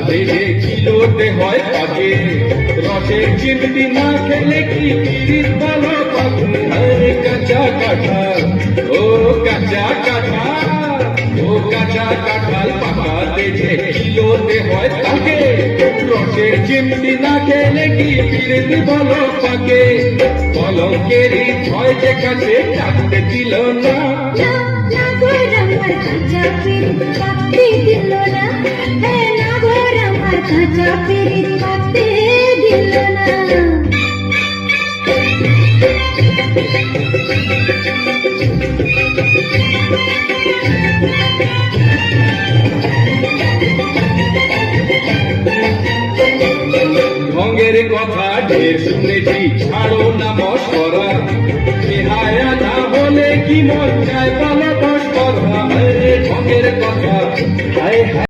দেহে কিলোতে হয় পাকে, রসের চিমটি না খেলে কি পিরিত ভালো পাখি। আরে কাঁচা কাঁঠাল, ও কাঁচা কাঁঠাল, ও কাঁচা কাঁঠাল পাকা দেহে কিলোতে হয় তাকে, রসের চিমটি না খেলে কি পিরিত ভালো পাকে। কলঙ্কেরই ভয় যে কাছে কাটতে দিল না, কাঁচা পিরিত কাটতে দিল না, না ঘর আমার কাঁচা পিরিত কাটতে দিল না। ঢঙ্গের কথা ঢের শুনেছি, ছাড়ো না মশকরা, বেহায়া না হলে কি মন চায় বলো মশকরা। ঢঙ্গের কথা হায় হায়